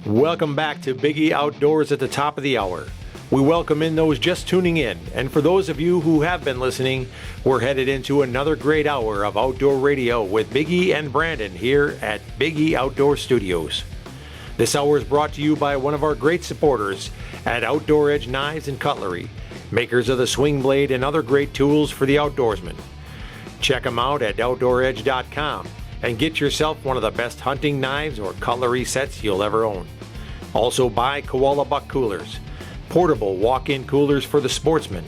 Welcome back to Biggie Outdoors at the top of the hour. We welcome in those just tuning in, and for those of you who have been listening, we're headed into another great hour of outdoor radio with Biggie and Brandon here at Biggie Outdoor Studios. This hour is brought to you by one of our great supporters at Outdoor Edge Knives and Cutlery, makers of the swing blade and other great tools for the outdoorsman. Check them out at OutdoorEdge.com and get yourself one of the best hunting knives or cutlery sets you'll ever own. Also buy Koala Buck coolers, portable walk-in coolers for the sportsman,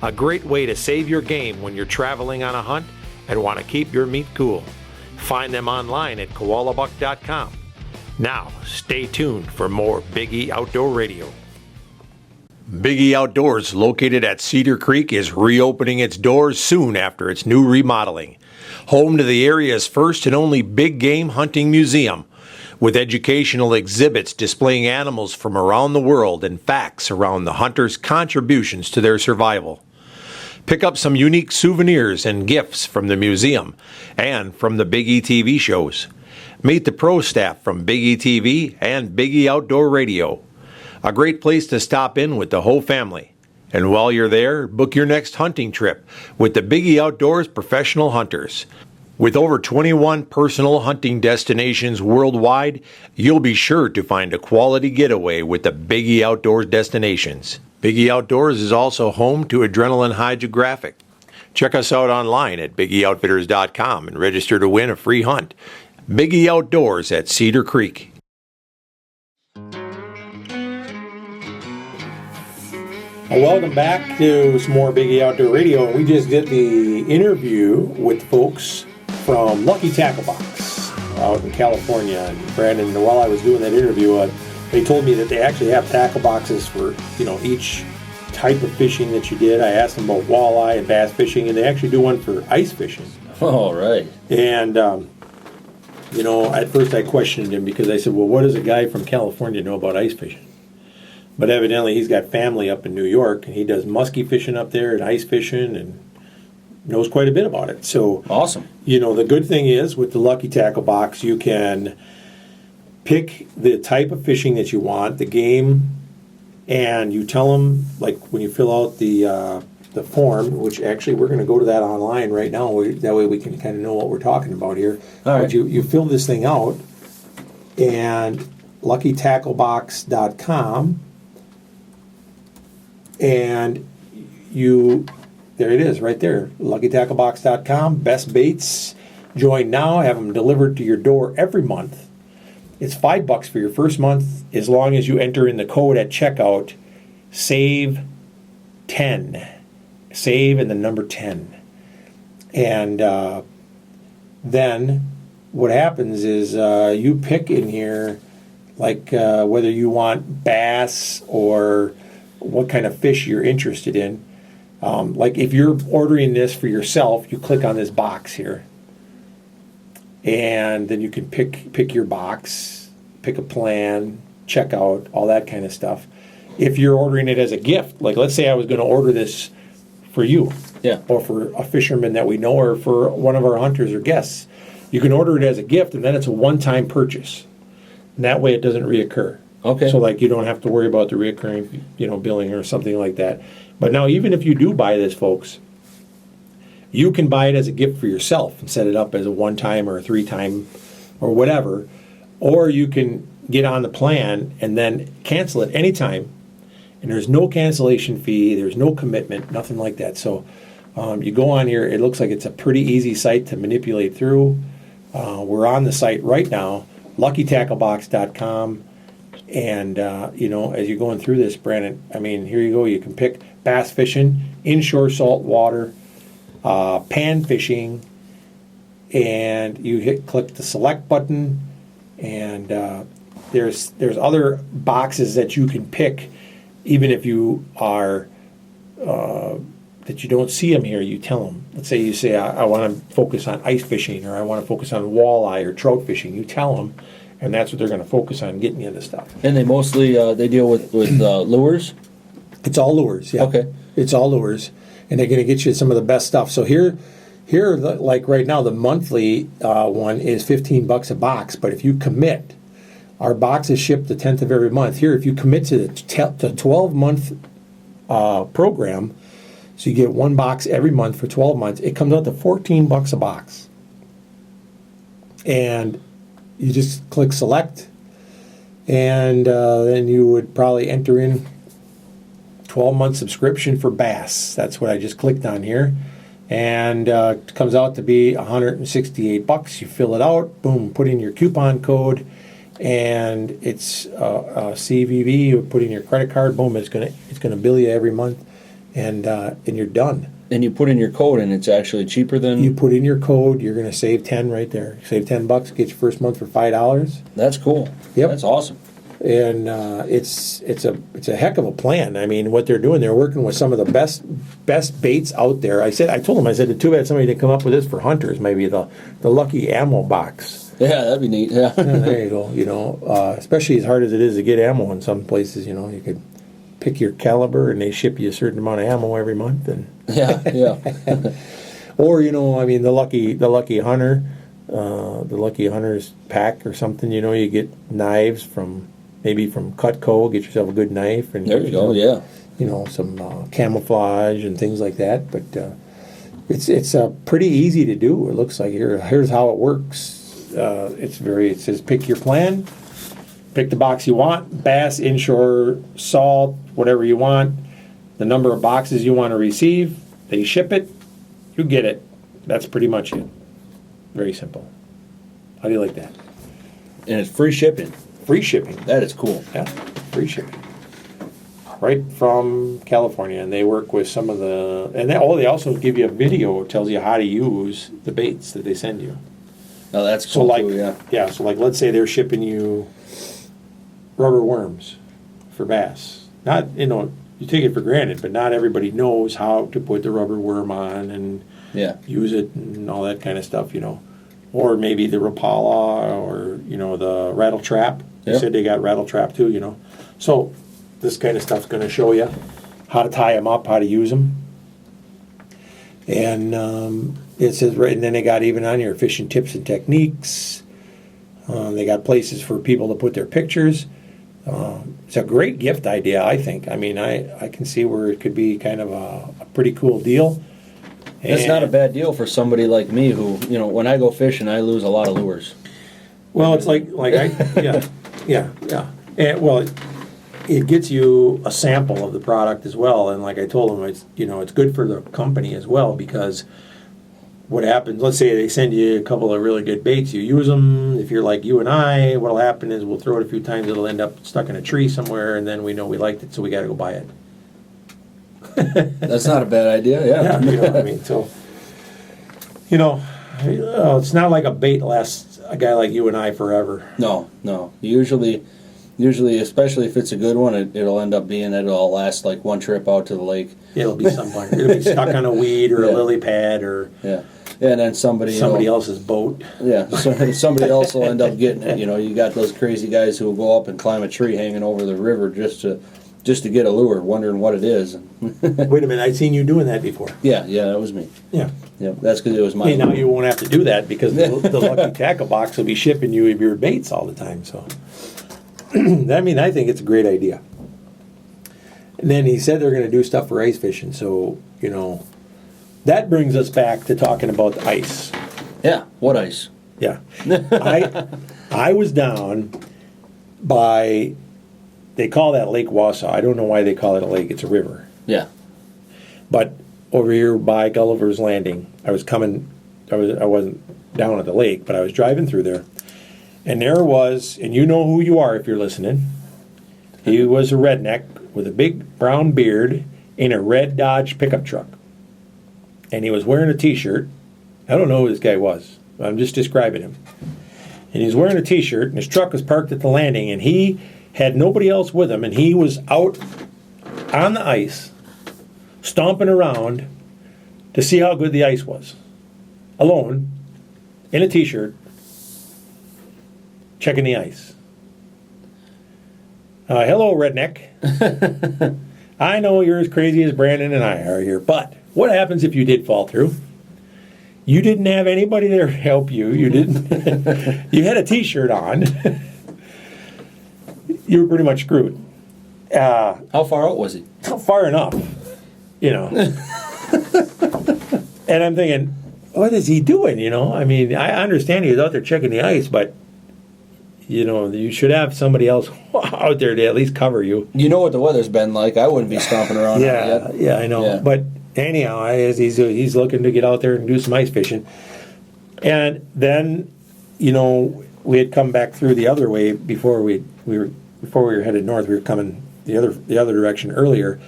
a great way to save your game when you're traveling on a hunt and want to keep your meat cool. Find them online at koalabuck.com. Now, stay tuned for more Biggie Outdoor Radio. Biggie Outdoors, located at Cedar Creek, is reopening its doors soon after its new remodeling. Home to the area's first and only big game hunting museum, with educational exhibits displaying animals from around the world and facts around the hunters' contributions to their survival. Pick up some unique souvenirs and gifts from the museum and from the Biggie TV shows. Meet the pro staff from Biggie TV and Biggie Outdoor Radio. A great place to stop in with the whole family. And while you're there, book your next hunting trip with the Biggie Outdoors Professional Hunters. With over 21 personal hunting destinations worldwide, you'll be sure to find a quality getaway with the Biggie Outdoors destinations. Biggie Outdoors is also home to Adrenaline Hydrographic. Check us out online at BiggieOutfitters.com and register to win a free hunt. Biggie Outdoors at Cedar Creek. Welcome back to some more Biggie Outdoor Radio. We just did the interview with folks from Lucky Tackle Box out in California. And Brandon, while I was doing that interview, they told me that they actually have tackle boxes for each type of fishing that you did. I asked them about walleye and bass fishing, and they actually do one for ice fishing. All right. And at first I questioned him because I said, well, what does a guy from California know about ice fishing? But evidently he's got family up in New York, and he does musky fishing up there and ice fishing and knows quite a bit about it. So awesome. The good thing is with the Lucky Tackle Box, you can pick the type of fishing that you want, the game, and you tell them, like when you fill out the form, which actually we're going to go to that online right now. That way we can kind of know what we're talking about here. All right. But you fill this thing out, and luckytacklebox.com, and there it is right there, luckytacklebox.com, best baits. Join now, have them delivered to your door every month. It's $5 for your first month as long as you enter in the code at checkout, SAVE 10. SAVE and the number 10. And then what happens is you pick in here like whether you want bass or what kind of fish you're interested in. Like if you're ordering this for yourself, you click on this box here, and then you can pick your box, pick a plan, check out, all that kind of stuff. If you're ordering it as a gift, like let's say I was going to order this for you, or for a fisherman that we know, or for one of our hunters or guests, you can order it as a gift, and then it's a one-time purchase, and that way it doesn't reoccur. Okay. So like you don't have to worry about the reoccurring, billing or something like that. But now even if you do buy this, folks, you can buy it as a gift for yourself and set it up as a one-time or a three-time or whatever. Or you can get on the plan and then cancel it anytime. And there's no cancellation fee, there's no commitment, nothing like that. So you go on here, it looks like it's a pretty easy site to manipulate through. We're on the site right now, luckytacklebox.com. And, as you're going through this, Brandon, here you go. You can pick bass fishing, inshore salt water, pan fishing, and you click the select button, and there's other boxes that you can pick, even if you are that you don't see them here. You tell them. Let's say you say I want to focus on ice fishing, or I want to focus on walleye or trout fishing. You tell them. And that's what they're going to focus on, getting you into stuff. And they mostly they deal with lures? It's all lures, yeah. Okay. It's all lures. And they're going to get you some of the best stuff. So here, like right now, the monthly one is $15 a box. But if you commit, our boxes ship the 10th of every month. Here, if you commit to the 12-month program, so you get one box every month for 12 months, it comes out to $14 a box. And you just click select, and then you would probably enter in 12-month subscription for bass. That's what I just clicked on here. And it comes out to be $168. You fill it out, boom, put in your coupon code, and it's CVV. You put in your credit card, boom, it's gonna bill you every month, and you're done. And you put in your code, and it's actually cheaper than... You put in your code, you're gonna save 10 right there. Save $10, get your first month for $5. That's cool. Yep. That's awesome. And it's a heck of a plan. I mean, what they're doing, they're working with some of the best baits out there. I told them, too bad somebody didn't come up with this for hunters. Maybe the lucky ammo box. Yeah, that'd be neat. Yeah. There you go. Especially as hard as it is to get ammo in some places. You could pick your caliber, and they ship you a certain amount of ammo every month. And yeah. or the lucky hunter, the lucky hunter's pack or something. You get knives from Cutco. Get yourself a good knife, and there you go. Yeah. Some camouflage and things like that. But it's pretty easy to do. It looks like here's how it works. It says pick your plan, pick the box you want, bass, inshore, salt, whatever you want, the number of boxes you want to receive. They ship it, you get it. That's pretty much it. Very simple. How do you like that? And it's free shipping. Free shipping. That is cool. Yeah, free shipping. Right from California, and they work with some of the, and they also give you a video. It tells you how to use the baits that they send you. Oh, that's cool. So too, yeah. So let's say they're shipping you rubber worms for bass. Not, you take it for granted, but not everybody knows how to put the rubber worm on and use it and all that kind of stuff, Or maybe the Rapala or, the rattle trap. They said they got rattle trap too, So this kind of stuff's going to show you how to tie them up, how to use them. And it says, right, and then they got even on here fishing tips and techniques. They got places for people to put their pictures. It's a great gift idea, I think. I mean, I can see where it could be kind of a pretty cool deal. It's not a bad deal for somebody like me who, when I go fishing, I lose a lot of lures. Well, it's yeah. And it gets you a sample of the product as well. And like I told them, it's good for the company as well, because what happens, let's say they send you a couple of really good baits, you use them. If you're like you and I, what'll happen is we'll throw it a few times, it'll end up stuck in a tree somewhere, and then we know we liked it, so we got to go buy it. That's not a bad idea, yeah. You know what I mean? So, it's not like a bait lasts a guy like you and I forever. No. Usually, especially if it's a good one, it'll end up being that it'll last like one trip out to the lake. It'll be somewhere. It'll be stuck on a weed or a lily pad or and then somebody else's boat. Yeah, so somebody else will end up getting it. You got those crazy guys who will go up and climb a tree hanging over the river just to get a lure, wondering what it is. Wait a minute, I've seen you doing that before. Yeah, that was me. Yeah. That's because it was my. Hey, now you won't have to do that because the Lucky Tackle Box will be shipping you your baits all the time. So, I think it's a great idea. And then he said they're going to do stuff for ice fishing. So, that brings us back to talking about the ice. Yeah, what ice? Yeah. I was down by, they call that Lake Wausau. I don't know why they call it a lake. It's a river. Yeah. But over here by Gulliver's Landing, I wasn't down at the lake, but I was driving through there. And there was, and you know who you are if you're listening, he was a redneck with a big brown beard in a red Dodge pickup truck. And he was wearing a t-shirt. I don't know who this guy was. I'm just describing him. And he was wearing a t-shirt, and his truck was parked at the landing, and he had nobody else with him, and he was out on the ice, stomping around to see how good the ice was. Alone, in a t-shirt, checking the ice. Hello, redneck. I know you're as crazy as Brandon and I are here, but what happens if you did fall through? You didn't have anybody there to help you. You didn't. You had a t-shirt on. you were pretty much screwed. How far out was he? Far enough, you know. And I'm thinking, what is he doing, you know? I mean, I understand he was out there checking the ice, but, you know, you should have somebody else out there to at least cover you. You know what the weather's been like. I wouldn't be stomping around out yet. Yeah, I know. Yeah. But anyhow, he's looking to get out there and do some ice fishing. And then, you know, we had come back through the other way before we were headed north. We were coming the other direction earlier,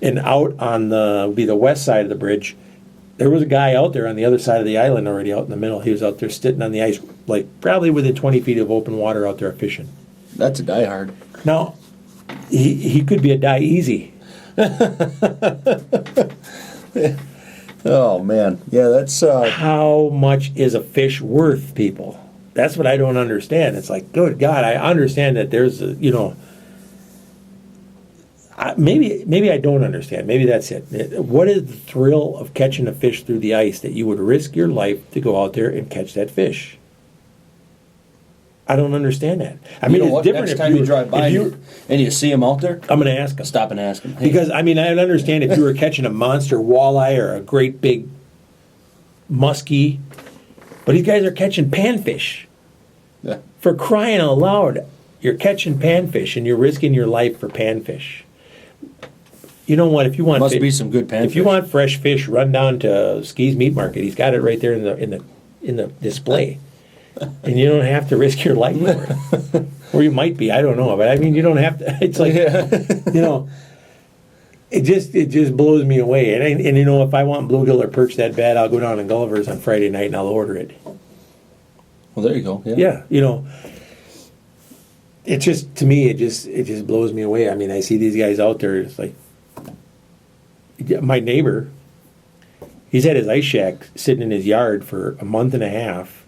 and out on the west side of the bridge, there was a guy out there on the other side of the island already, out in the middle. He was out there sitting on the ice, like probably within 20 feet of open water out there fishing. That's a diehard. Now, he could be a die easy. Oh man, yeah, that's. How much is a fish worth, people? That's what I don't understand. It's like, good God, I understand that there's, you know. Maybe I don't understand. Maybe that's it. What is the thrill of catching a fish through the ice that you would risk your life to go out there and catch that fish? I don't understand that. I mean, it's different next time you drive by and you see him out there, I'm going to ask him. Stop and ask him. Hey. Because, I mean, I understand if you were catching a monster walleye or a great big muskie, but these guys are catching panfish. Yeah. For crying out loud, you're catching panfish and you're risking your life for panfish. You know what? If you want, be some good panfish. If you want fresh fish, run down to Ski's Meat Market. He's got it right there in the display, and you don't have to risk your life for it. Or you might be. I don't know, but I mean, you don't have to. It's like, you know, it just blows me away. And you know, if I want bluegill or perch that bad, I'll go down to Gulliver's on Friday night and I'll order it. Well, there you go. Yeah, you know. It just, to me, it just blows me away. I mean, I see these guys out there. It's like, my neighbor, he's had his ice shack sitting in his yard for a month and a half.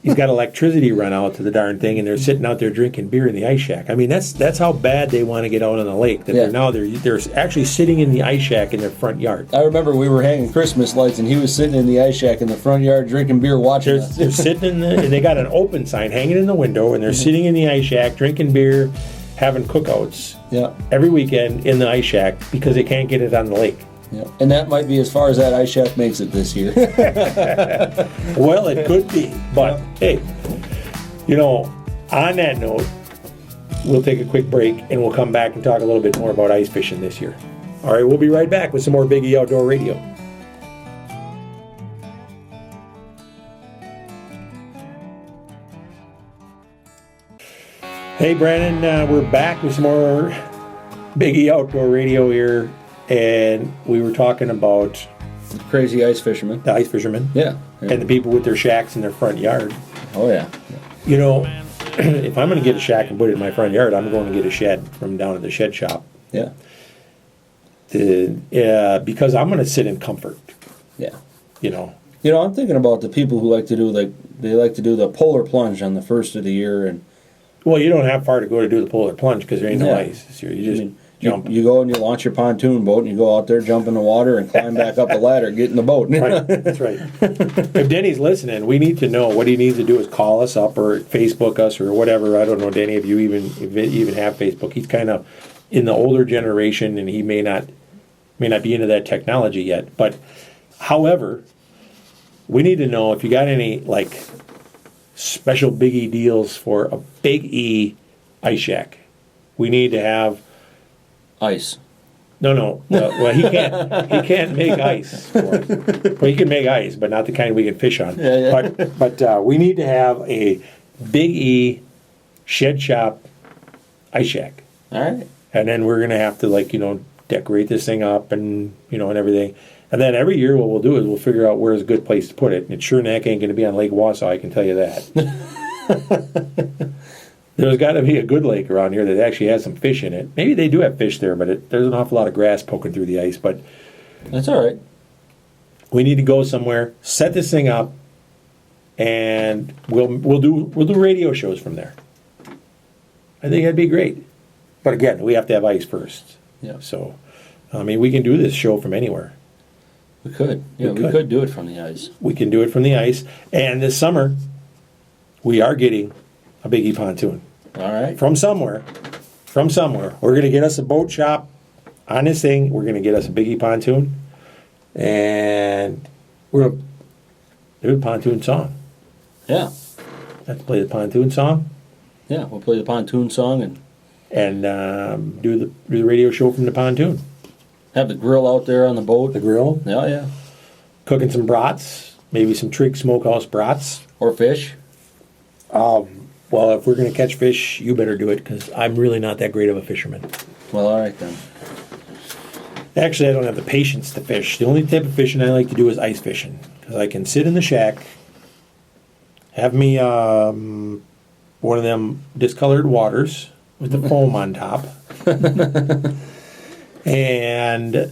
He's got electricity run out to the darn thing, and they're sitting out there drinking beer in the ice shack. I mean, that's how bad they want to get out on the lake. That they're actually sitting in the ice shack in their front yard. I remember we were hanging Christmas lights, and he was sitting in the ice shack in the front yard drinking beer, watching us. They're sitting and they got an open sign hanging in the window, and they're sitting in the ice shack drinking beer, having cookouts every weekend in the ice shack because they can't get it on the lake. Yeah. And that might be as far as that ice shack makes it this year. Well, it could be. But, hey, you know, on that note, we'll take a quick break and we'll come back and talk a little bit more about ice fishing this year. All right, we'll be right back with some more Big E Outdoor Radio. Hey, Brandon, we're back with some more Big E Outdoor Radio here. And we were talking about crazy ice fishermen. The ice fishermen. Yeah. And the people with their shacks in their front yard. Oh, yeah. You know, if I'm going to get a shack and put it in my front yard, I'm going to get a shed from down at the shed shop. Yeah. Because I'm going to sit in comfort. Yeah. You know. You know, I'm thinking about the people who like to do the polar plunge on the first of the year. And well, you don't have far to go to do the polar plunge because there ain't no ice. So you just... You go and you launch your pontoon boat and you go out there, jump in the water, and climb back up the ladder, get in the boat. Right, that's right. If Denny's listening, we need to know. What he needs to do is call us up or Facebook us or whatever. I don't know, Denny, if you even have Facebook. He's kind of in the older generation, and he may not be into that technology yet. But, however, we need to know if you got any like special Big E deals for a Big E ice shack. We need to have. Ice. No. Well, he can't make ice. Well, he can make ice, but not the kind we can fish on. Yeah. But we need to have a Big E shed shop ice shack. All right. And then we're gonna have to decorate this thing up and and everything. And then every year what we'll do is we'll figure out where's a good place to put it. And it sure neck ain't gonna be on Lake Wausau, I can tell you that. There's got to be a good lake around here that actually has some fish in it. Maybe they do have fish there, but there's an awful lot of grass poking through the ice. But that's all right. We need to go somewhere, set this thing up, and we'll do radio shows from there. I think that'd be great. But again, we have to have ice first. Yeah. So, I mean, we can do this show from anywhere. We could. Yeah, we could do it from the ice. We can do it from the ice. And this summer, we are getting a Big E pontoon. All right. From somewhere. We're going to get us a boat shop on this thing. We're going to get us a Biggie pontoon. And we're going to do a pontoon song. Yeah. Let's play the pontoon song. Yeah, we'll play the pontoon song and do the radio show from the pontoon. Have the grill out there on the boat. The grill. Yeah, yeah. Cooking some brats. Maybe some Trigg Smokehouse brats. Or fish. Well, if we're going to catch fish, you better do it, because I'm really not that great of a fisherman. Well, all right then. Actually, I don't have the patience to fish. The only type of fishing I like to do is ice fishing, because I can sit in the shack, have me one of them discolored waters with the foam on top, and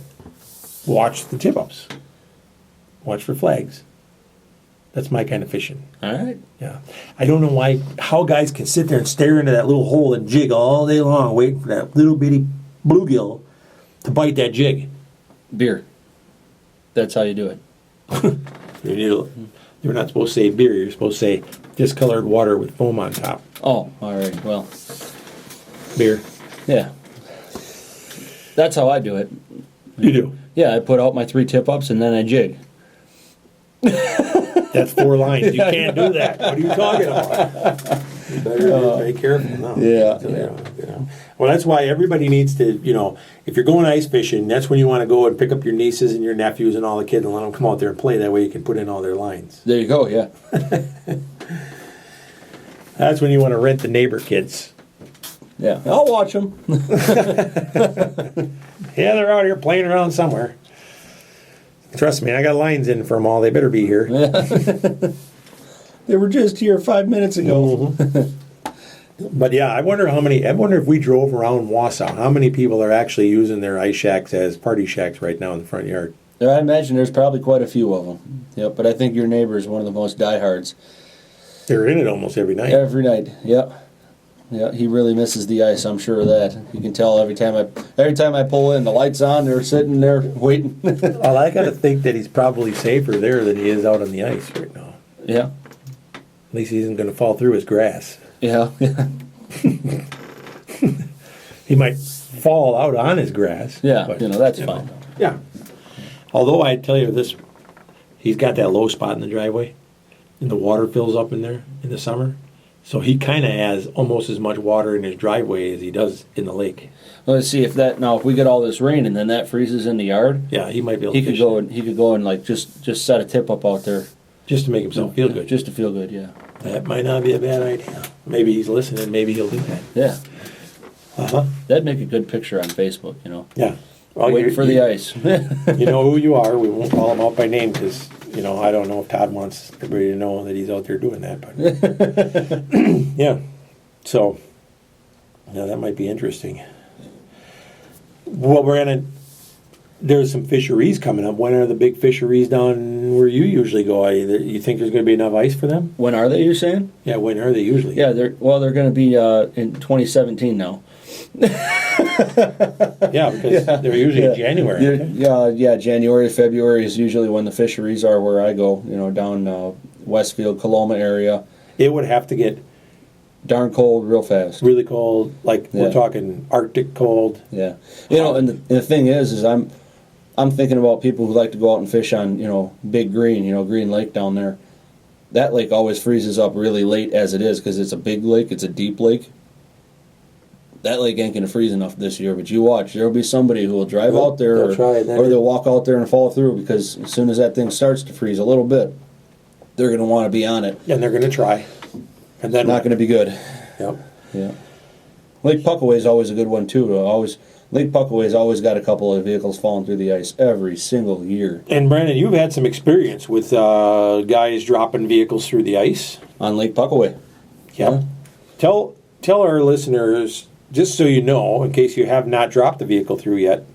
watch the tip-ups. Watch for flags. That's my kind of fishing. All right. Yeah. I don't know how guys can sit there and stare into that little hole and jig all day long, waiting for that little bitty bluegill to bite that jig. Beer. That's how you do it. You're not supposed to say beer. You're supposed to say discolored water with foam on top. Oh, all right. Well. Beer. Yeah. That's how I do it. You do? Yeah, I put out my 3 tip-ups and then I jig. That's 4 lines. You can't do that. What are you talking about? You better be careful now. Yeah. Well, that's why everybody needs to, if you're going ice fishing, that's when you want to go and pick up your nieces and your nephews and all the kids and let them come out there and play. That way you can put in all their lines. There you go, yeah. That's when you want to rent the neighbor kids. Yeah, I'll watch them. Yeah, they're out here playing around somewhere. Trust me, I got lines in for them all. They better be here. They were just here 5 minutes ago. But yeah, I wonder if we drove around Wausau, how many people are actually using their ice shacks as party shacks right now in the front yard? I imagine there's probably quite a few of them. Yep, but I think your neighbor is one of the most diehards. They're in it almost every night. Every night, yep. Yeah, he really misses the ice. I'm sure of that. You can tell every time I pull in, the lights on. They're sitting there waiting. Well, I got to think that he's probably safer there than he is out on the ice right now. Yeah. At least he isn't going to fall through his grass. Yeah. He might fall out on his grass. Yeah, but, that's fine. Yeah. Although I tell you this, he's got that low spot in the driveway, and the water fills up in there in the summer. So he kind of has almost as much water in his driveway as he does in the lake. Well, let's see if we get all this rain and then that freezes in the yard. Yeah, he might be able to. He could go and like just set a tip up out there, just to make himself feel good. Just to feel good, yeah. That might not be a bad idea. Maybe he's listening. Maybe he'll do that. Yeah. That'd make a good picture on Facebook. Yeah. Well, waiting for the ice. You know who you are. We won't call him out by name because. I don't know if Todd wants everybody to know that he's out there doing that, but yeah. So, that might be interesting. Well, there's some fisheries coming up. When are the big fisheries down where you usually go? You think there's going to be enough ice for them? When are they, you're saying? Yeah, when are they usually? Yeah, they're going to be in 2017 now. Yeah, because they're usually in January. January, February is usually when the fisheries are where I go, down Westfield, Coloma area. It would have to get darn cold real fast. Really cold, we're talking Arctic cold. Yeah. And the thing is I'm thinking about people who like to go out and fish on, Big Green, Green Lake down there. That lake always freezes up really late as it is because it's a big lake, it's a deep lake. That lake ain't going to freeze enough this year, but you watch. There'll be somebody who will drive out there or they'll walk out there and fall through because as soon as that thing starts to freeze a little bit, they're going to want to be on it. And they're going to try. And then not going to be good. Yep. Yeah. Lake Puckaway is always a good one, too. Lake Puckaway's always got a couple of vehicles falling through the ice every single year. And Brandon, you've had some experience with guys dropping vehicles through the ice. On Lake Puckaway. Yep. Yeah. Tell our listeners, just so you know, in case you have not dropped the vehicle through yet,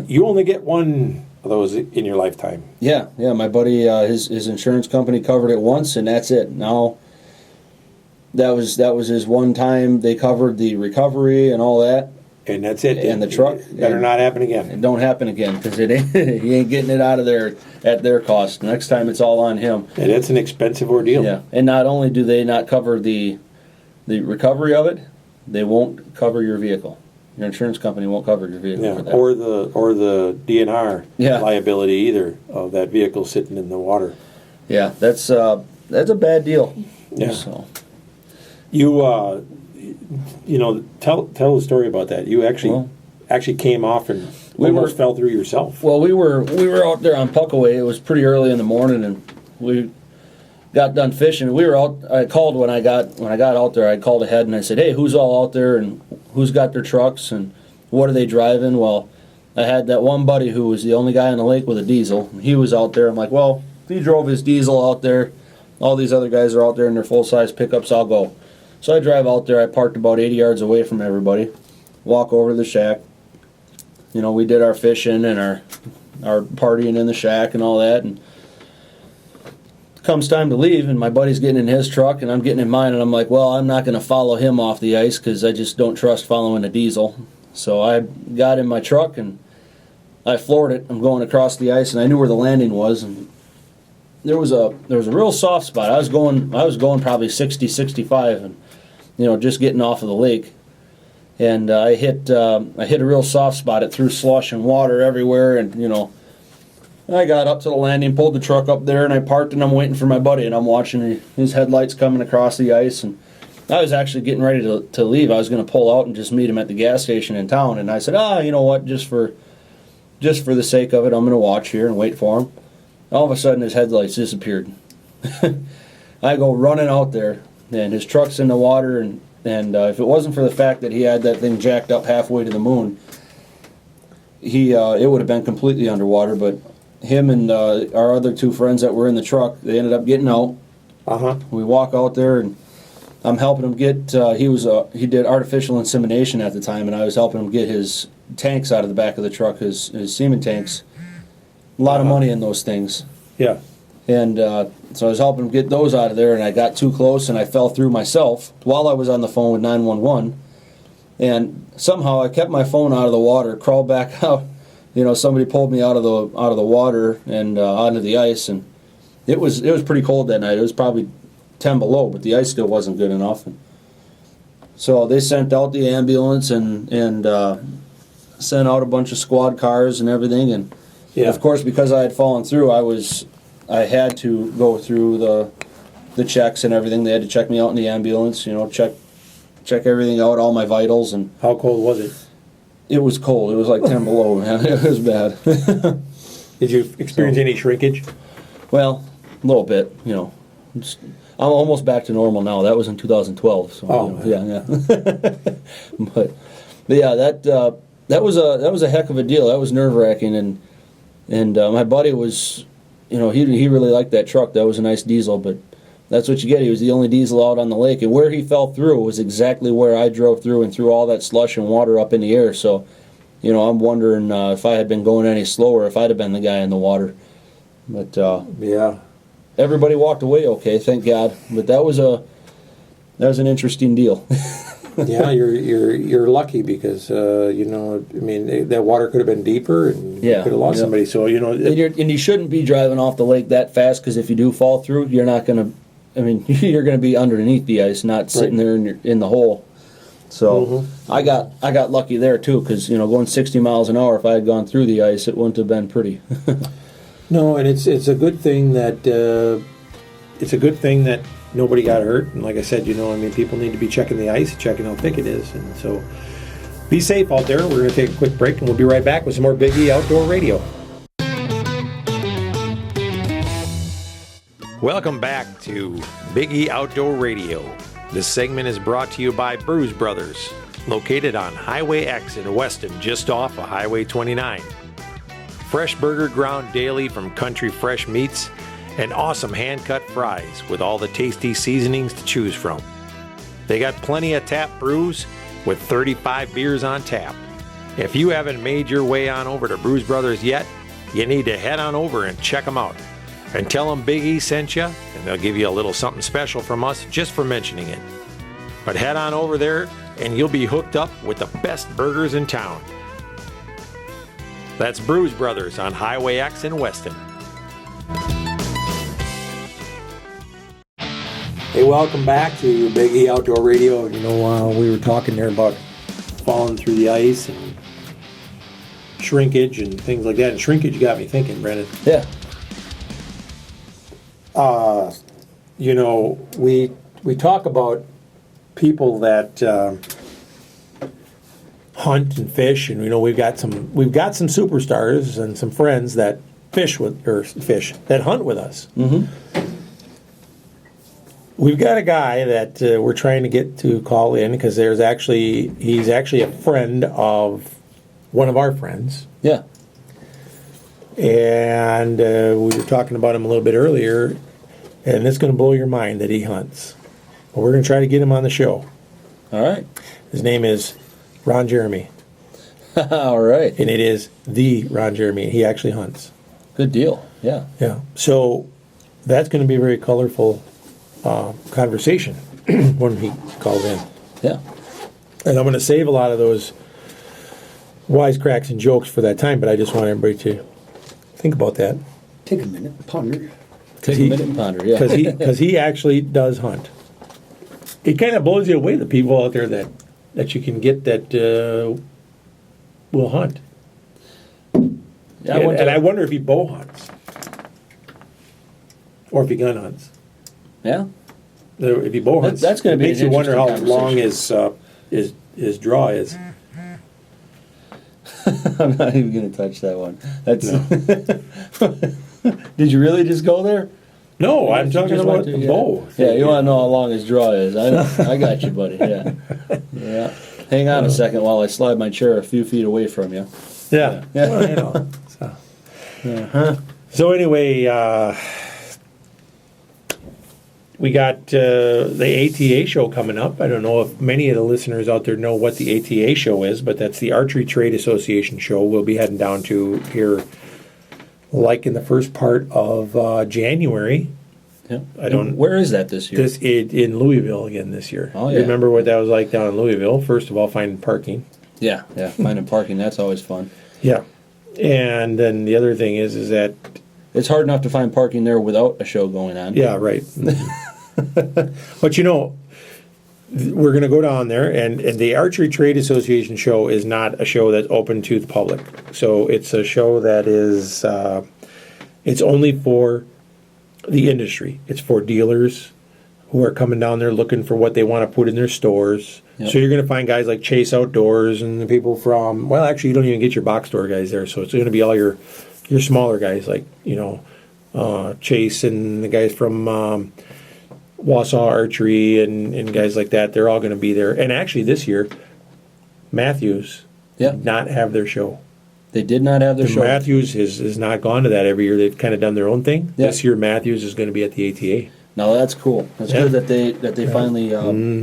you only get one of those in your lifetime. Yeah. My buddy, his insurance company covered it once, and that's it. Now, that was his one time. They covered the recovery and all that. And that's it. And the truck. Better not happen again. It don't happen again because he ain't getting it out of there at their cost. Next time it's all on him. And it's an expensive ordeal. Yeah. And not only do they not cover the recovery of it, they won't cover your vehicle. Your insurance company won't cover your vehicle for that. Or the DNR Yeah. liability either of that vehicle sitting in the water. Yeah, that's a bad deal. Yeah. So. You tell the story about that. You actually came off and almost fell through yourself. Well, we were out there on Puckaway. It was pretty early in the morning, and we got done fishing. We were out. I called when I got out there. I called ahead and I said, "Hey, who's all out there and who's got their trucks and what are they driving?" Well, I had that one buddy who was the only guy on the lake with a diesel. He was out there. I'm like, well, if he drove his diesel out there, all these other guys are out there in their full-size pickups. I'll go. So I drive out there. I parked about 80 yards away from everybody. Walk over to the shack. We did our fishing and our partying in the shack and all that. And comes time to leave, and my buddy's getting in his truck, and I'm getting in mine, and I'm like, well, I'm not going to follow him off the ice because I just don't trust following a diesel. So I got in my truck, and I floored it. I'm going across the ice, and I knew where the landing was, and there was a real soft spot. I was going probably 60, 65, and just getting off of the lake, and I hit a real soft spot. It threw slush and water everywhere, and I got up to the landing, pulled the truck up there, and I parked, and I'm waiting for my buddy, and I'm watching his headlights coming across the ice, and I was actually getting ready to leave. I was going to pull out and just meet him at the gas station in town, and I said, you know what, just for the sake of it, I'm going to watch here and wait for him. All of a sudden, his headlights disappeared. I go running out there, and his truck's in the water, and if it wasn't for the fact that he had that thing jacked up halfway to the moon, it would have been completely underwater, but him and our other two friends that were in the truck, they ended up getting out. We walk out there, and I'm helping him get. He did artificial insemination at the time, and I was helping him get his tanks out of the back of the truck, his semen tanks. A lot of money in those things. Yeah. And so I was helping him get those out of there, and I got too close, and I fell through myself while I was on the phone with 911. And somehow I kept my phone out of the water, crawled back out. Somebody pulled me out of the water and onto the ice, and it was pretty cold that night. It was probably 10 below, but the ice still wasn't good enough. And so they sent out the ambulance and sent out a bunch of squad cars and everything. And of course, because I had fallen through, I had to go through the checks and everything. They had to check me out in the ambulance. Check everything out, all my vitals. And how cold was it? It was cold. It was like 10 below, man. It was bad. Did you experience any shrinkage? Well, a little bit, I'm almost back to normal now. That was in 2012. So, yeah. but yeah, that was a heck of a deal. That was nerve-wracking, and my buddy was, he really liked that truck. That was a nice diesel, but that's what you get. He was the only diesel out on the lake, and where he fell through was exactly where I drove through and threw all that slush and water up in the air. So, I'm wondering if I had been going any slower, if I'd have been the guy in the water. But everybody walked away okay, thank God. But that was an interesting deal. Yeah, you're lucky because that water could have been deeper and you could have lost somebody. So and you shouldn't be driving off the lake that fast, because if you do fall through, you're not going to. You're going to be underneath the ice, not sitting there in the hole. So I got lucky there too, because going 60 miles an hour, if I had gone through the ice, it wouldn't have been pretty. No, and it's a good thing that nobody got hurt. And like I said, people need to be checking the ice, checking how thick it is, and so be safe out there. We're going to take a quick break, and we'll be right back with some more Big E Outdoor Radio. Welcome back to Big E Outdoor Radio. This segment is brought to you by Brews Brothers, located on Highway X in Weston, just off of Highway 29. Fresh burger ground daily from country fresh meats and awesome hand-cut fries with all the tasty seasonings to choose from. They got plenty of tap brews with 35 beers on tap. If you haven't made your way on over to Brews Brothers yet, you need to head on over and check them out. And tell them Big E sent you, and they'll give you a little something special from us just for mentioning it. But head on over there, and you'll be hooked up with the best burgers in town. That's Brews Brothers on Highway X in Weston. Hey, welcome back to Big E Outdoor Radio. You know, we were talking there about falling through the ice and shrinkage and things like that. And shrinkage got me thinking, Brennan. Yeah. You know, we talk about people that hunt and fish, and you know we've got some superstars and some friends that that hunt with us. Mm-hmm. We've got a guy that we're trying to get to call in because he's actually a friend of one of our friends. Yeah. And we were talking about him a little bit earlier, and it's going to blow your mind that he hunts. But we're going to try to get him on the show. All right. His name is Ron Jeremy. All right. And it is the Ron Jeremy. He actually hunts. Good deal. Yeah. Yeah. So that's going to be a very colorful conversation when he calls in. Yeah. And I'm going to save a lot of those wisecracks and jokes for that time, but I just want everybody to think about that. Take a minute, ponder. Take a minute and ponder, yeah. Because he actually does hunt. It kind of blows you away, the people out there that you can get that will hunt. Yeah, I wonder if he bow hunts. Or if he gun hunts. Yeah. If he bow hunts, that's going to be makes an you wonder how interesting long his draw is. I'm not even going to touch that one. That's. No. Did you really just go there? No, I'm talking about the bow. Yeah, you want to know how long his draw is. I got you, buddy. Yeah. Yeah. Hang on a second while I slide my chair a few feet away from you. Yeah. Well, you know. So, so anyway, we got the ATA show coming up. I don't know if many of the listeners out there know what the ATA show is, but that's the Archery Trade Association show. We'll be heading down to here like in the first part of January. Yeah. Where is that this year? In Louisville again this year. Oh, yeah. Remember what that was like down in Louisville? First of all, finding parking. Yeah. Finding parking, that's always fun. Yeah. And then the other thing is that it's hard enough to find parking there without a show going on. Yeah, right. But you know, we're going to go down there, and the Archery Trade Association show is not a show that's open to the public. So it's a show that is, it's only for the industry. It's for dealers who are coming down there looking for what they want to put in their stores. Yep. So you're going to find guys like Chase Outdoors and the people from, well, actually, you don't even get your box store guys there. So it's going to be all your smaller guys like, you know, Chase and the guys from Wausau Archery and guys like that. They're all going to be there. And actually this year, Matthews did not have their show. They did not have their show. Matthews has not gone to that every year. They've kind of done their own thing. Yeah. This year, Matthews is going to be at the ATA. No, that's cool. That's good that they finally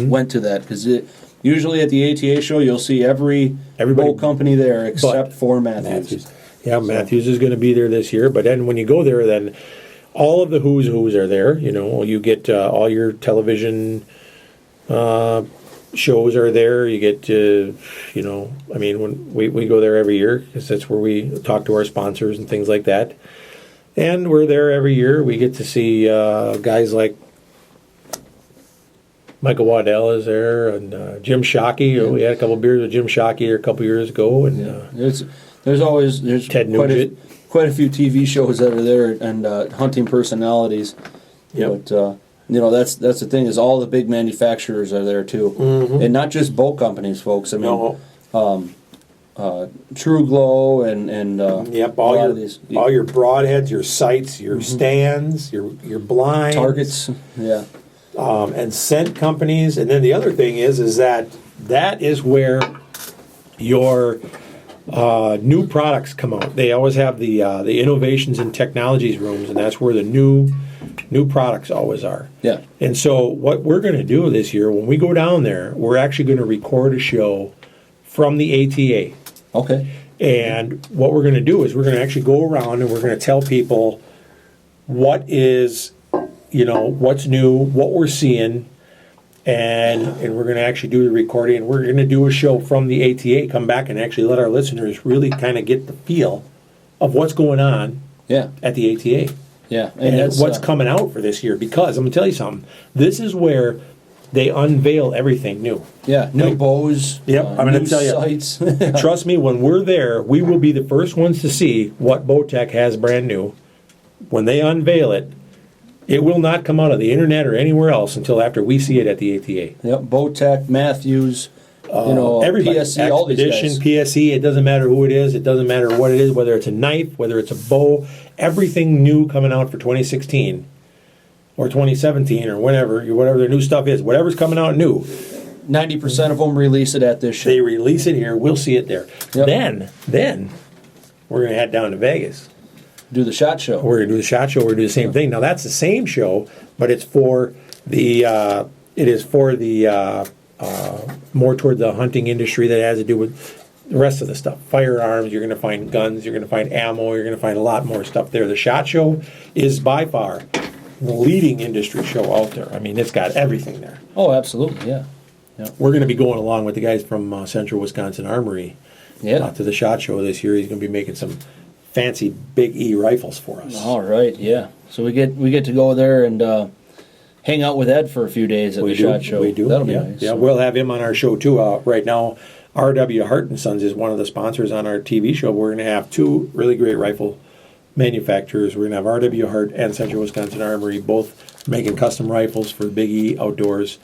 went to that, because usually at the ATA show you'll see every boat company there except for Matthews. Yeah, Matthews is going to be there this year. But then when you go there, then all of the who's are there. You know, you get all your television shows are there. You get you know, I mean, when we go there every year because that's where we talk to our sponsors and things like that. And we're there every year. We get to see guys like Michael Waddell is there, and Jim Shockey. Yeah. We had a couple of beers with Jim Shockey a couple of years ago. And there's Ted Nugent. Quite a few TV shows that are there, and hunting personalities. Yep. But you know, that's the thing, is all the big manufacturers are there too, and not just boat companies, folks. I mean, True Glow and yep, all your broadheads, your sights, your stands, your blinds, targets, and scent companies. And then the other thing is that is where your new products come out. They always have the innovations and technologies rooms, and that's where the new products always are. Yeah. And so what we're going to do this year, when we go down there, we're actually going to record a show from the ATA. Okay. And what we're going to do is we're going to actually go around and we're going to tell people what is, you know, what's new, what we're seeing, and we're going to actually do the recording. And we're going to do a show from the ATA, come back and actually let our listeners really kind of get the feel of what's going on at the ATA. Yeah, and that's what's coming out for this year. Because I'm going to tell you something. This is where they unveil everything new. Yeah, new bows. Yep, I'm going to tell you. Sights. Trust me, when we're there, we will be the first ones to see what Bowtech has brand new. When they unveil it, it will not come out of the internet or anywhere else until after we see it at the ATA. Yep, Bowtech, Matthews, Everybody, PSC, all these Expedition, guys. PSE, it doesn't matter who it is, it doesn't matter what it is, whether it's a knife, whether it's a bow, everything new coming out for 2016 or 2017 or whatever their new stuff is, whatever's coming out new, 90% of them release it at this show. they release it here, we'll see it there. Yep. Then we're going to head down to Vegas. Do the SHOT Show. We're going to do the SHOT Show, we're going to do the same thing. Now that's the same show, but it's for the, more toward the hunting industry that has to do with the rest of the stuff. Firearms, you're going to find guns, you're going to find ammo, you're going to find a lot more stuff there. The SHOT Show is by far the leading industry show out there. I mean, it's got everything there. Oh, absolutely, yeah. We're going to be going along with the guys from Central Wisconsin Armory to the SHOT Show this year. He's going to be making some fancy Big E rifles for us. All right, yeah. So we get to go there and hang out with Ed for a few days at the SHOT Show. We do. That'll be yeah. nice. Yeah, So. we'll have him on our show too. Right now, Hr2 Sons is one of the sponsors on our TV show. We're going to have two really great rifle manufacturers. We're going to have Hr2 Hart and Central Wisconsin Armory both making custom rifles for Big E Outdoors.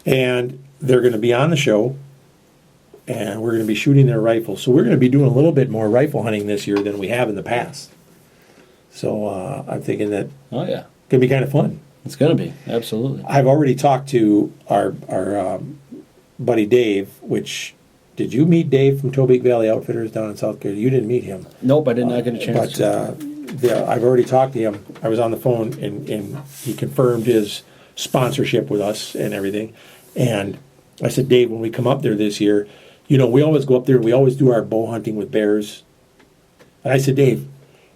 And they're going to be on the show, and we're going to be shooting their rifles. So we're going to be doing a little bit more rifle hunting this year than we have in the past. So I'm thinking that Oh, yeah. could be kind of fun. It's going to be, absolutely. I've already talked to our buddy Dave, did you meet Dave from Tobique Valley Outfitters down in South Carolina? You didn't meet him. Nope, I did not get a chance. But I've already talked to him. I was on the phone, and he confirmed his sponsorship with us and everything. And I said, Dave, when we come up there this year, we always go up there, we always do our bow hunting with bears. And I said, Dave,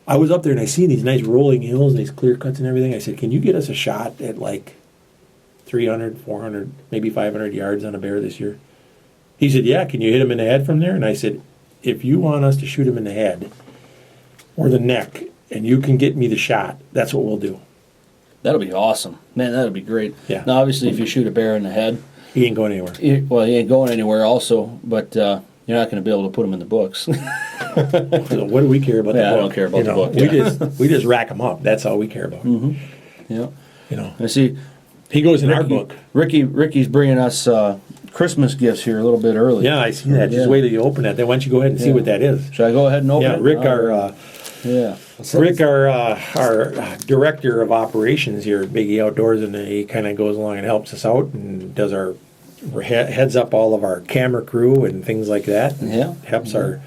I was up there and I see these nice rolling hills and these clear cuts and everything. I said, can you get us a shot at like 300, 400, maybe 500 yards on a bear this year? He said, yeah, can you hit him in the head from there? And I said, if you want us to shoot him in the head or the neck and you can get me the shot, that's what we'll do. That'll be awesome. Man, that'll be great. Yeah. Now, obviously, if you shoot a bear in the head, He ain't going anywhere. he ain't going anywhere also, but you're not going to be able to put him in the books. So what do we care about the book? I don't care about the book. We just rack them up. That's all we care about. Yeah. I see. He goes in our book. Ricky's bringing us Christmas gifts here a little bit early. Yeah, I see that. Just wait till you open that. Then why don't you go ahead and see what that is? Should I go ahead and open it? Rick, our director of operations here at Big E Outdoors, and he kind of goes along and helps us out and does heads up all of our camera crew and things like that. Yeah. Helps our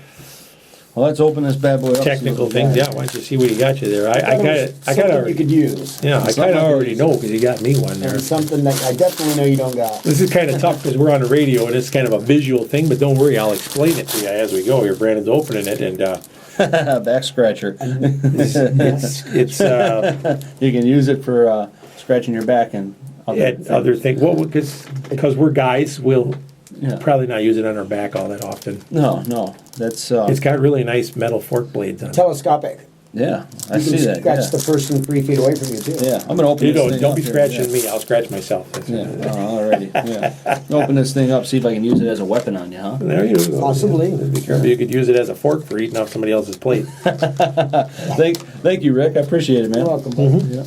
Well, let's open this bad boy up. technical things. Yeah, why don't you see what he got you there? I got something you could use. Yeah, I kind of already know because he got me one there. And something that I definitely know you don't got. This is kind of tough because we're on the radio and it's kind of a visual thing, but don't worry, I'll explain it to you as we go here. Brandon's opening it, and back scratcher. it's You can use it for scratching your back and other things. Well, because we're guys, we'll Yeah. probably not use it on our back all that often. No, that's It's got really nice metal fork blades on it. Telescopic. yeah. I You see can that. scratch the person 3 feet away from you, too. Yeah, I'm gonna open You this know, thing don't up be here, scratching me. I'll scratch myself. Yeah, alrighty. Yeah, open this thing up. See if I can use it as a weapon on you, huh? There you go. Possibly. Be careful. You could use it as a fork for eating off somebody else's plate. Thank you, Rick. I appreciate it, man. You're welcome. buddy. Yeah.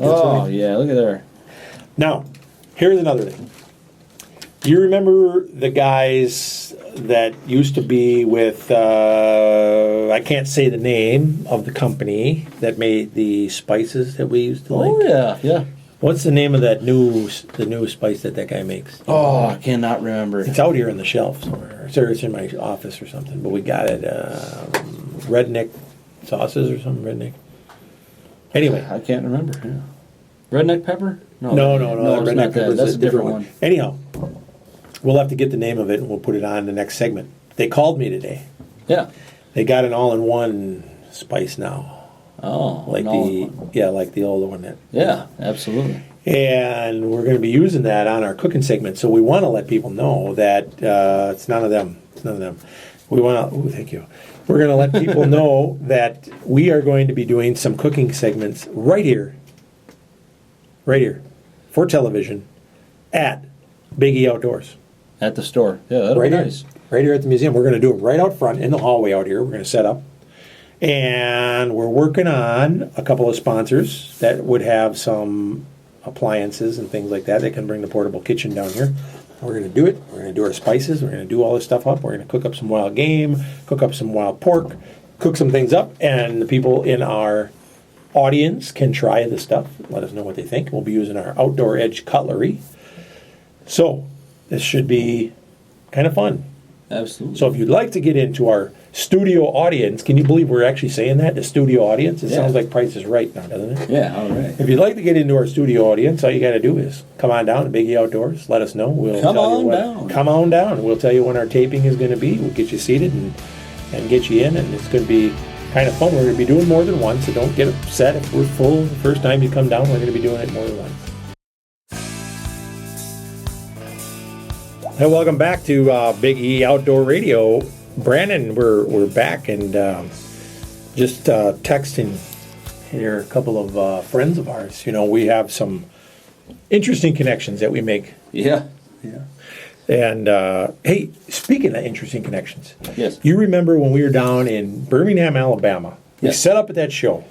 Oh yeah, look at there. Now, here's another thing. You remember the guys that used to be with, I can't say the name of the company that made the spices that we used to like? Oh yeah. What's the name of the new spice that guy makes? Oh, I cannot remember. It's out here on the shelf somewhere. It's in my office or something, but we got it. Redneck sauces or something, redneck. Anyway. I can't remember. Yeah. Redneck pepper? No, it's redneck not that. pepper. That's a different one. Anyhow, we'll have to get the name of it and we'll put it on the next segment. They called me today. Yeah. They got an all-in-one spice now, Oh, like like the older one. Yeah, absolutely. And we're going to be using that on our cooking segment. So we want to let people know that it's none of them. It's none of them. We want to. Oh, thank you. we're going to let people know that we are going to be doing some cooking segments right here, for television, at Big E Outdoors. At the store. Yeah, that'll Right be here. nice. Right here at the museum. We're going to do it right out front in the hallway out here. We're going to set up. And we're working on a couple of sponsors that would have some appliances and things like that. They can bring the portable kitchen down here. We're going to do it. We're going to do our spices. We're going to do all this stuff up. We're going to cook up some wild game, cook up some wild pork, cook some things up, and the people in our audience can try the stuff. Let us know what they think. We'll be using our Outdoor Edge cutlery. So this should be kind of fun. Absolutely. So if you'd like to get into our studio audience, can you believe we're actually saying that, the studio audience? It sounds like Price is Right now, doesn't it? Yeah, all right. If you'd like to get into our studio audience, all you got to do is come on down to Big E Outdoors. Let us know. We'll Come tell on you down. Come on down. We'll tell you when our taping is going to be. We'll get you seated and get you in, and it's going to be kind of fun. We're going to be doing more than one, so don't get upset if we're full the first time you come down. We're going to be doing it more than once. Hey, welcome back to Big E Outdoor Radio. Brandon, we're back and just texting here a couple of friends of ours. You know, we have some interesting connections that we make. Yeah. And hey, speaking of interesting connections, Yes. you remember when we were down in Birmingham, Alabama? We Yes. set up at that show.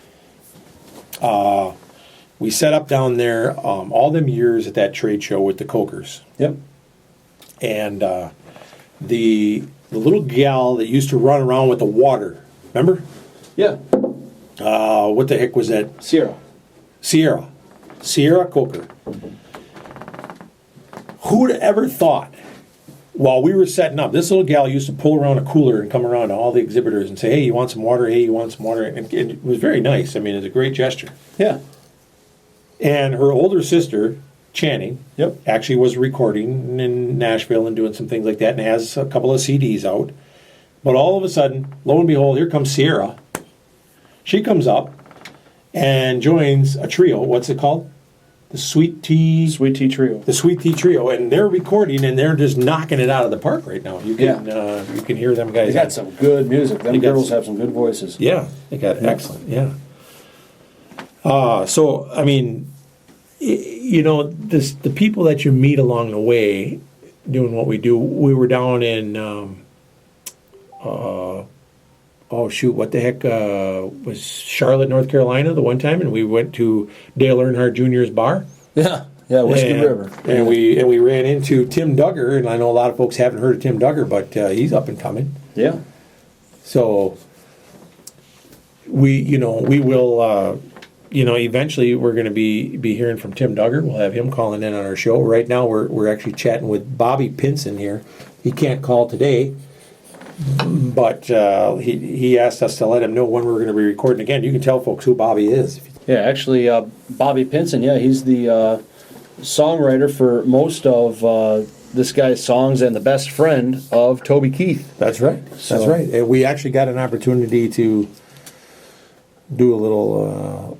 We set up down there all them years at that trade show with the Cokers. Yep. And the little gal that used to run around with the water, remember? Yeah. What the heck was that? Sierra. Sierra Coker. Who'd ever thought, while we were setting up, this little gal used to pull around a cooler and come around to all the exhibitors and say, hey, you want some water? Hey, you want some water? And it was very nice. I mean, it's a great gesture. Yeah. And her older sister, Channing, Yep. actually was recording in Nashville and doing some things like that and has a couple of CDs out. But all of a sudden, lo and behold, here comes Sierra. She comes up and joins a trio. What's it called? The Sweet Tea Trio. The Sweet Tea Trio. And they're recording and they're just knocking it out of the park right now. You can hear them guys. They got some good music. Them girls have some good voices. Yeah, they got excellent. Yeah. So I mean, you know, the people that you meet along the way doing what we do. We were down in what the heck was Charlotte, North Carolina the one time, and we went to Dale Earnhardt Jr.'s bar. Yeah. Whiskey River. And we ran into Tim Duggar, and I know a lot of folks haven't heard of Tim Duggar, but he's up and coming. Yeah. So we will eventually we're going to be hearing from Tim Duggar. We'll have him calling in on our show. Right now we're actually chatting with Bobby Pinson here. He can't call today, but he asked us to let him know when we're going to be recording again. You can tell folks who Bobby is. Yeah, actually, Bobby Pinson, he's the songwriter for most of this guy's songs and the best friend of Toby Keith. That's right. That's right. And we actually got an opportunity to do a little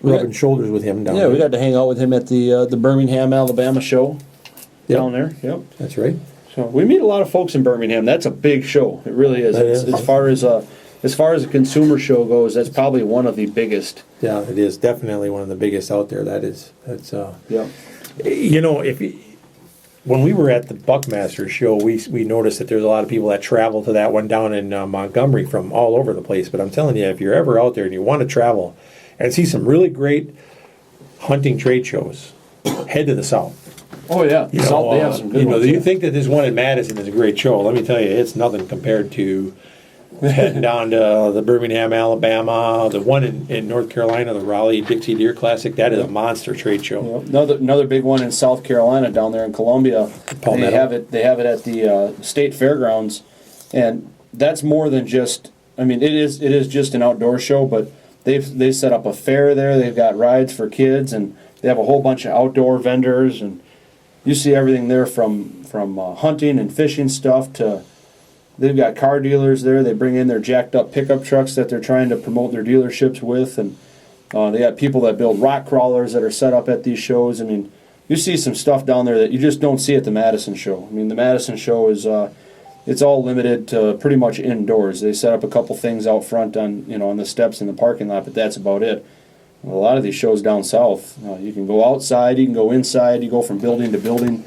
rubbing shoulders with him down there. Yeah, we got to hang out with him at the Birmingham, Alabama show down there. Yep. That's right. So we meet a lot of folks in Birmingham. That's a big show. It really is. As far as a consumer show goes, that's probably one of the biggest. Yeah, it is definitely one of the biggest out there. That's Yeah. You know, when we were at the Buckmaster show, we noticed that there's a lot of people that travel to that one down in Montgomery from all over the place. But I'm telling you, if you're ever out there and you want to travel and see some really great hunting trade shows, head to the South. Oh yeah, They have some good ones. You think that this one in Madison is a great show? Let me tell you, it's nothing compared to heading down to the Birmingham, Alabama, the one in North Carolina, the Raleigh Dixie Deer Classic. That is a monster trade show. Another big one in South Carolina, down there in Columbia. Palmetto. They have it at the state fairgrounds, and that's more than just. I mean, it is just an outdoor show, but they set up a fair there. They've got rides for kids, and they have a whole bunch of outdoor vendors, and you see everything there from hunting and fishing stuff to. They've got car dealers there. They bring in their jacked up pickup trucks that they're trying to promote their dealerships with, and they got people that build rock crawlers that are set up at these shows. I mean, you see some stuff down there that you just don't see at the Madison show. I mean, the Madison show is it's all limited to pretty much indoors. They set up a couple things out front on the steps in the parking lot, but that's about it. A lot of these shows down south, you can go outside, you can go inside, you go from building to building.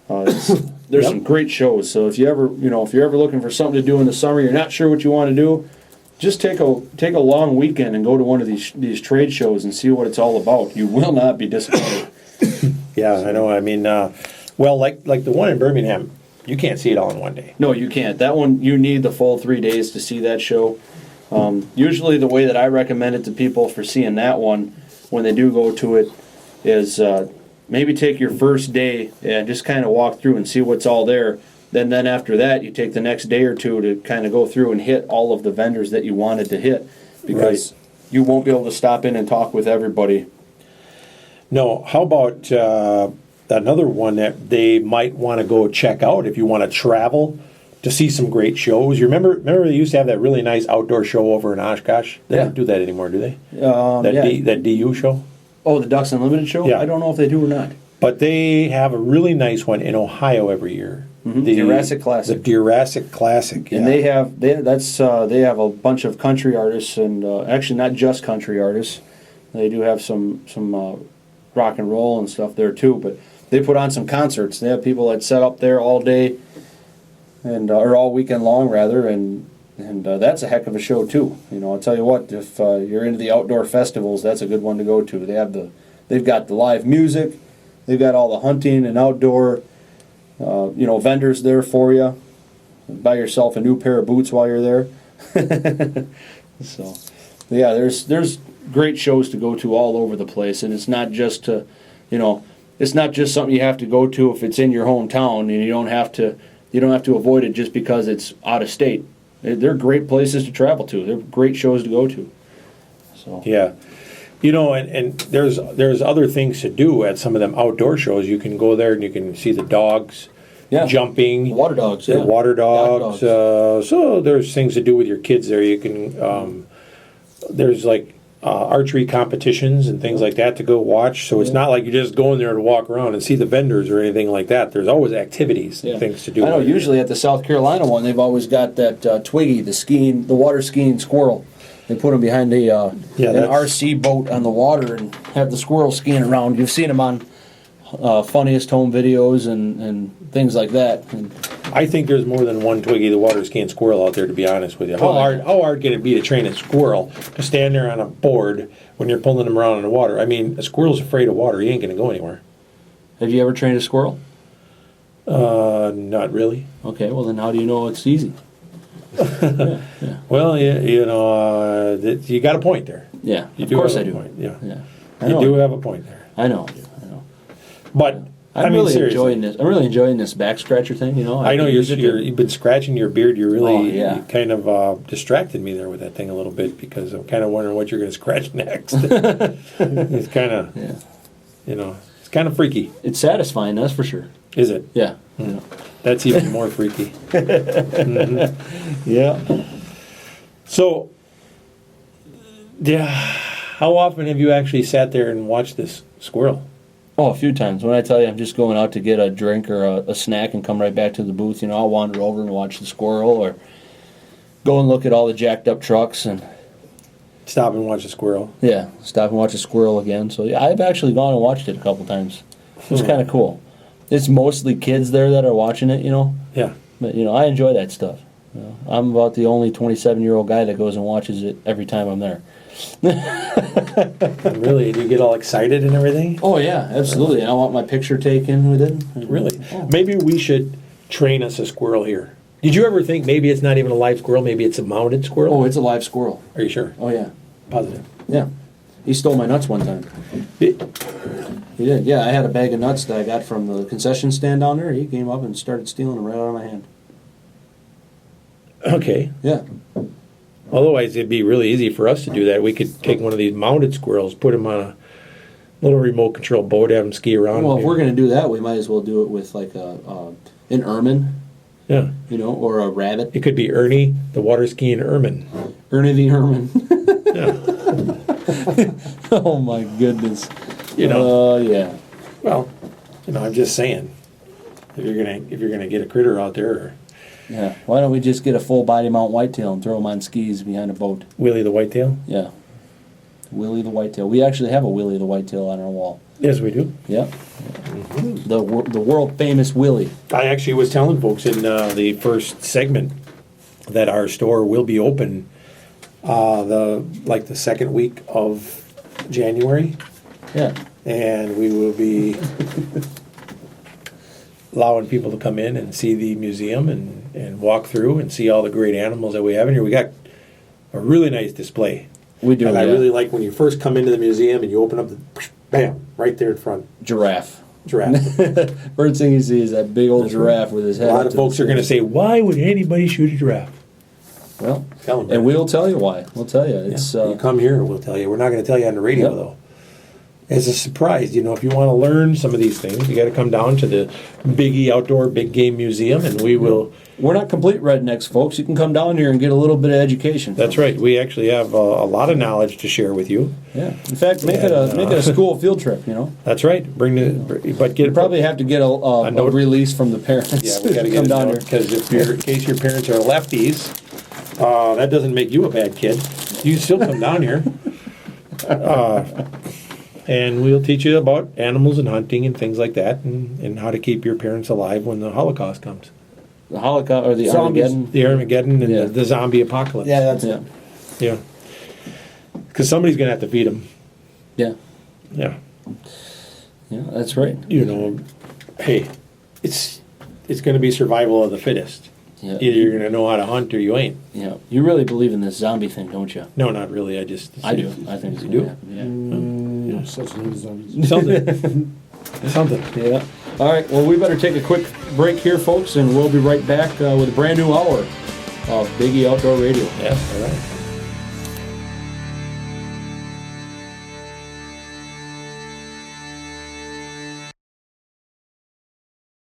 There's some great shows. So if you're ever looking for something to do in the summer, you're not sure what you want to do, just take a long weekend and go to one of these trade shows and see what it's all about. You will not be disappointed. Yeah, I know. I mean, well, like the one in Birmingham, you can't see it all in one day. No, you can't. That one, you need the full 3 days to see that show. Usually the way that I recommend it to people for seeing that one, when they do go to it, is maybe take your first day and just kind of walk through and see what's all there. Then after that, you take the next day or two to kind of go through and hit all of the vendors that you wanted to hit, because you won't be able to stop in and talk with everybody. No, how about another one that they might want to go check out if you want to travel to see some great shows? You remember they used to have that really nice outdoor show over in Oshkosh? They don't do that anymore, do they? That DU show? Oh, the Ducks Unlimited show? Yeah. I don't know if they do or not. But they have a really nice one in Ohio every year. Mm-hmm. The Jurassic Classic. The Jurassic Classic, yeah. And they have a bunch of country artists, and actually not just country artists. They do have some rock and roll and stuff there too. But they put on some concerts. They have people that set up there all day, and or all weekend long rather, and that's a heck of a show too. I'll tell you what, if you're into the outdoor festivals, that's a good one to go to. They've got the live music, they've got all the hunting and outdoor, vendors there for you. Buy yourself a new pair of boots while you're there. So, yeah, there's great shows to go to all over the place, and it's not just it's not just something you have to go to if it's in your hometown, and you don't have to avoid it just because it's out of state. They're great places to travel to. They're great shows to go to. So yeah, and there's other things to do at some of them outdoor shows. You can go there and you can see the dogs jumping, The water dogs. the Yeah. water dogs. Dogs. So there's things to do with your kids there. You can there's like archery competitions and things like that to go watch. So it's not like you're just going there to walk around and see the vendors or anything like that. There's always activities and things to do. I know. Usually at the South Carolina one, they've always got that Twiggy, the water skiing squirrel. They put him behind an RC boat on the water and have the squirrel skiing around. You've seen him on Funniest Home Videos and things like that. And I think there's more than one Twiggy the water skiing squirrel out there, to be honest with you. How hard can it be to train a squirrel to stand there on a board when you're pulling them around in the water? I mean, a squirrel's afraid of water. He ain't going to go anywhere. have you ever trained a squirrel? Not really. Okay, well then how do you know it's easy? Well, you got a point there. Yeah, You of do course have I a do. point, yeah. I You know. do have a point there. I know. But I'm mean, really seriously. enjoying this. I'm really enjoying this back scratcher thing. I know you've been scratching your beard. You really yeah. kind of distracted me there with that thing a little bit, because I'm kind of wondering what you're going to scratch next. It's kind of, it's kind of freaky. It's satisfying, that's for sure. Is it? Yeah. That's even more freaky. Yeah. So, how often have you actually sat there and watched this squirrel? Oh, a few times. When I tell you I'm just going out to get a drink or a snack and come right back to the booth, I'll wander over and watch the squirrel, or go and look at all the jacked up trucks and Stop and watch the squirrel. stop and watch a squirrel again. So yeah, I've actually gone and watched it a couple times. It was kind of cool. It's mostly kids there that are watching it, Yeah. But I enjoy that stuff. I'm about the only 27-year-old guy that goes and watches it every time I'm there. Really? Do you get all excited and everything? Oh yeah, absolutely. And I want my picture taken with it. Really? Oh. Maybe we should train us a squirrel here. Did you ever think maybe it's not even a live squirrel, maybe it's a mounted squirrel? Oh, it's a live squirrel. Are you sure? Oh yeah. Positive? Yeah. He stole my nuts one time. He did. Yeah, I had a bag of nuts that I got from the concession stand down there. He came up and started stealing them right out of my hand. Okay. Yeah. Otherwise, it'd be really easy for us to do that. We could take one of these mounted squirrels, put them on a little remote control boat, have them ski around. Well, if we're going to do that, we might as well do it with like an ermine, Yeah. or a rabbit. It could be Ernie, the water skiing ermine. Ernie the ermine. Yeah. Oh my goodness. Yeah. Well, I'm just saying, if you're gonna get a critter out there, Yeah. Why don't we just get a full body mount whitetail and throw them on skis behind a boat? Willie the whitetail? Yeah. Willie the whitetail. We actually have a Willie the whitetail on our wall. Yes, we do. Yeah. The world famous Willie. I actually was telling folks in the first segment that our store will be open the second week of January, Yeah. and we will be allowing people to come in and see the museum and walk through and see all the great animals that we have in here. We got a really nice display. We do. And I yeah. really like when you first come into the museum and you open up the, bam, right there in front, Giraffe. giraffe. First thing you see is that big old giraffe with his head. A lot up of to folks the are going to ceiling. say, why would anybody shoot a giraffe? Well, Tell 'em, and man. we'll tell you why. We'll tell you. Yeah. It's You come here, we'll tell you. We're not going to tell you on the radio, Yep. though. As a surprise, if you want to learn some of these things, you got to come down to the Biggie Outdoor Big Game Museum, and we will. we're not complete rednecks, folks. You can come down here and get a little bit of education. That's right. We actually have a lot of knowledge to share with you. Yeah. In fact, make it a school field trip. That's right. But get You probably have to get a note. release from the parents. Yeah, we got to come get down here. because in case your parents are lefties, that doesn't make you a bad kid. You still come down here. And we'll teach you about animals and hunting and things like that, and how to keep your parents alive when the Holocaust comes. The Holocaust or the Zombies. Armageddon. The Armageddon and Yeah. the zombie apocalypse. Yeah, that's Yeah. Yeah. Because somebody's going to have to feed them. Yeah. Yeah. Yeah. That's right. Hey, it's going to be survival of the fittest. Yeah. Either you're going to know how to hunt or you ain't. Yeah. You really believe in this zombie thing, don't you? No, not really. I do. I think it's You gonna do? happen, no such thing as zombies. Something. Something. Yeah. Yeah. All right. Well, we better take a quick break here, folks, and we'll be right back with a brand new hour of Biggie Outdoor Radio. Yeah, all right.